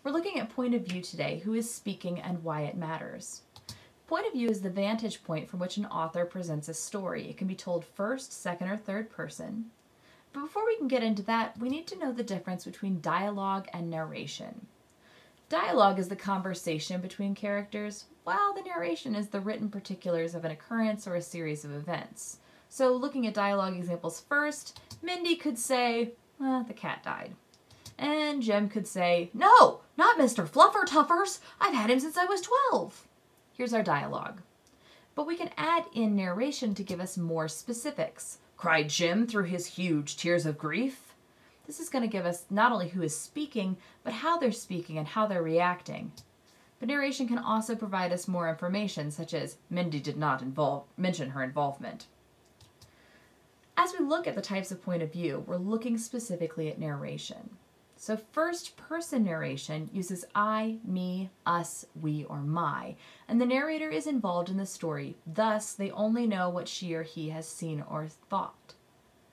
We're looking at point of view today, who is speaking and why it matters. Point of view is the vantage point from which an author presents a story. It can be told first, second, or third person. But before we can get into that, we need to know the difference between dialogue and narration. Dialogue is the conversation between characters, while the narration is the written particulars of an occurrence or a series of events. So looking at dialogue examples first, Mindy could say, the cat died. And Jem could say, no, not Mr. Fluffer Tuffers. I've had him since I was 12. Here's our dialogue. But we can add in narration to give us more specifics. Cried Jim through his huge tears of grief. This is going to give us not only who is speaking, but how they're speaking and how they're reacting. But narration can also provide us more information, such as Mindy did not mention her involvement. As we look at the types of point of view, we're looking specifically at narration. So first-person narration uses I, me, us, we, or my, and the narrator is involved in the story, thus they only know what she or he has seen or thought.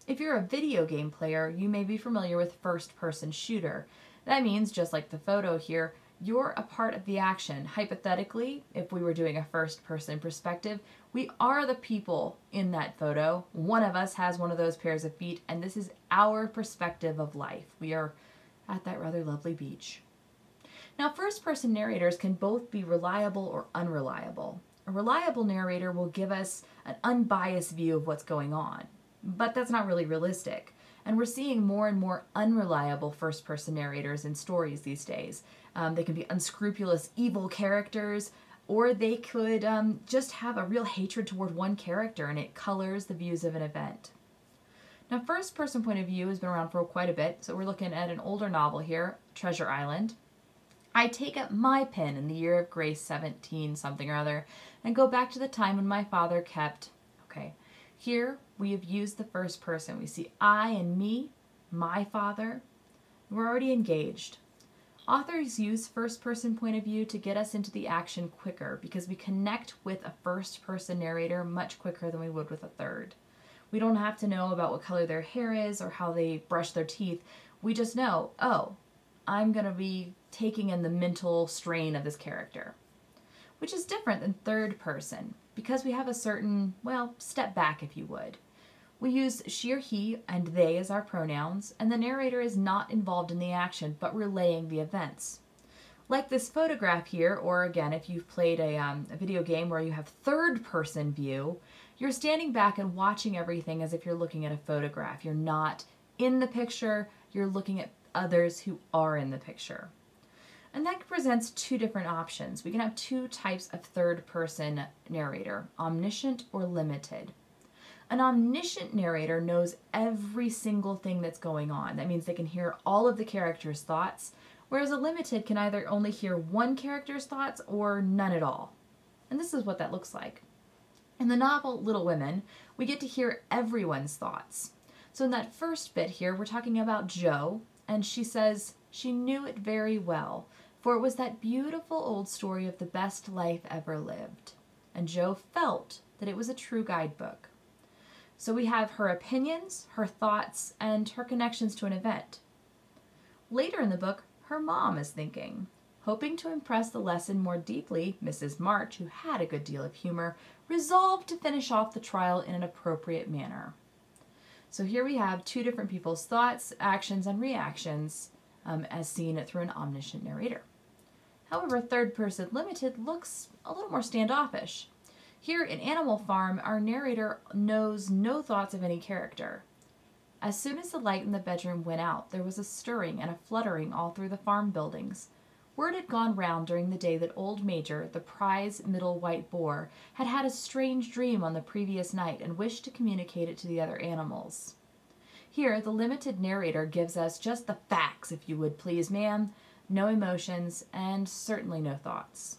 If you're a video game player, you may be familiar with first-person shooter. That means, just like the photo here, you're a part of the action. Hypothetically, if we were doing a first-person perspective, we are the people in that photo. One of us has one of those pairs of feet, and this is our perspective of life. We are at that rather lovely beach. Now, first-person narrators can both be reliable or unreliable. A reliable narrator will give us an unbiased view of what's going on, but that's not really realistic. And we're seeing more and more unreliable first-person narrators in stories these days. They can be unscrupulous, evil characters, or they could just have a real hatred toward one character, and it colors the views of an event. Now, first-person point of view has been around for quite a bit, so we're looking at an older novel here, Treasure Island. I take up my pen in the year of grace 17 something or other and go back to the time when my father kept, here we have used the first person. We see I and me, my father. We're already engaged. Authors use first-person point of view to get us into the action quicker because we connect with a first-person narrator much quicker than we would with a third. We don't have to know about what color their hair is or how they brush their teeth. We just know, oh, I'm going to be taking in the mental strain of this character, which is different than third person because we have a certain, step back if you would. We use she or he and they as our pronouns, and the narrator is not involved in the action but relaying the events. Like this photograph here, or again, if you've played a video game where you have third-person view, you're standing back and watching everything as if you're looking at a photograph. You're not in the picture, you're looking at others who are in the picture. And that presents two different options. We can have two types of third-person narrator, omniscient or limited. An omniscient narrator knows every single thing that's going on. That means they can hear all of the characters' thoughts, whereas a limited can either only hear one character's thoughts or none at all. And this is what that looks like. In the novel Little Women, we get to hear everyone's thoughts. So in that first bit here, we're talking about Jo, and she says she knew it very well, for it was that beautiful old story of the best life ever lived. And Jo felt that it was a true guidebook. So we have her opinions, her thoughts, and her connections to an event. Later in the book, her mom is thinking. Hoping to impress the lesson more deeply, Mrs. March, who had a good deal of humor, resolved to finish off the trial in an appropriate manner. So here we have two different people's thoughts, actions, and reactions as seen through an omniscient narrator. However, third-person limited looks a little more standoffish. Here in Animal Farm, our narrator knows no thoughts of any character. As soon as the light in the bedroom went out, there was a stirring and a fluttering all through the farm buildings. Word had gone round during the day that old Major, the prize middle white boar, had had a strange dream on the previous night and wished to communicate it to the other animals. Here, the limited narrator gives us just the facts, if you would please, ma'am, no emotions, and certainly no thoughts.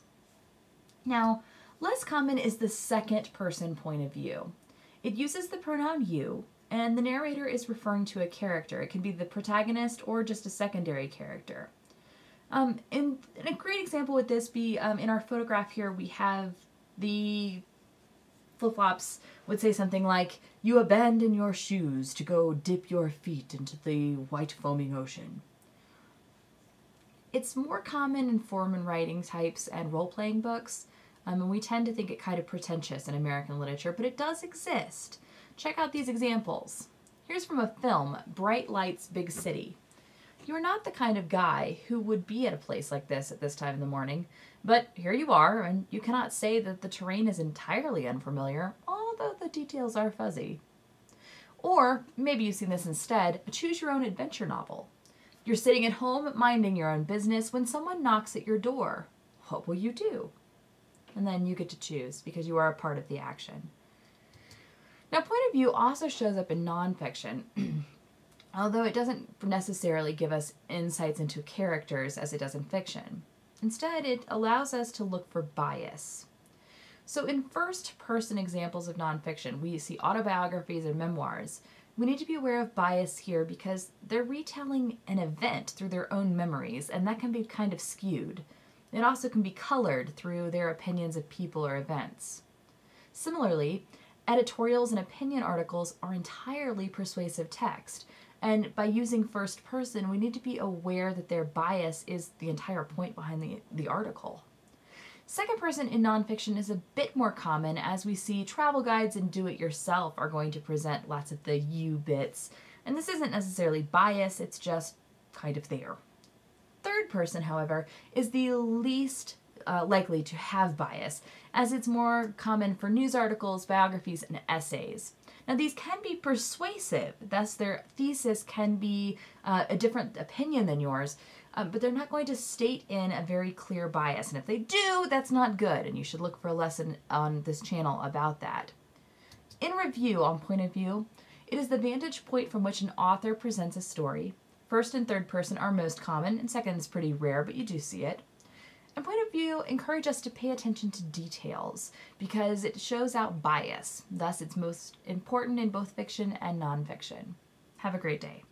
Now, less common is the second-person point of view. It uses the pronoun you, and the narrator is referring to a character. It can be the protagonist or just a secondary character. And a great example would this be, in our photograph here, we have the flip-flops would say something like, "You abandon your shoes to go dip your feet into the white foaming ocean." It's more common in form and writing types and role-playing books, and we tend to think it kind of pretentious in American literature, but it does exist. Check out these examples. Here's from a film, Bright Lights, Big City. You're not the kind of guy who would be at a place like this at this time in the morning, but here you are, and you cannot say that the terrain is entirely unfamiliar, although the details are fuzzy. Or maybe you've seen this instead, a choose-your-own-adventure novel. You're sitting at home minding your own business when someone knocks at your door. What will you do? And then you get to choose because you are a part of the action. Now, point of view also shows up in nonfiction, although it doesn't necessarily give us insights into characters as it does in fiction. Instead, it allows us to look for bias. So in first-person examples of nonfiction, we see autobiographies and memoirs. We need to be aware of bias here because they're retelling an event through their own memories, and that can be kind of skewed. It also can be colored through their opinions of people or events. Similarly, editorials and opinion articles are entirely persuasive text, and by using first person, we need to be aware that their bias is the entire point behind the article. Second person in nonfiction is a bit more common, as we see travel guides and do-it-yourself are going to present lots of the you bits, and this isn't necessarily bias, it's just kind of there. Third person, however, is the least likely to have bias, as it's more common for news articles, biographies, and essays. Now, these can be persuasive, thus their thesis can be a different opinion than yours, but they're not going to state in a very clear bias, and if they do, that's not good, and you should look for a lesson on this channel about that. In review, on point of view, it is the vantage point from which an author presents a story. First and third person are most common, and second is pretty rare, but you do see it. And point of view encourage us to pay attention to details because it shows out bias. Thus, it's most important in both fiction and nonfiction. Have a great day.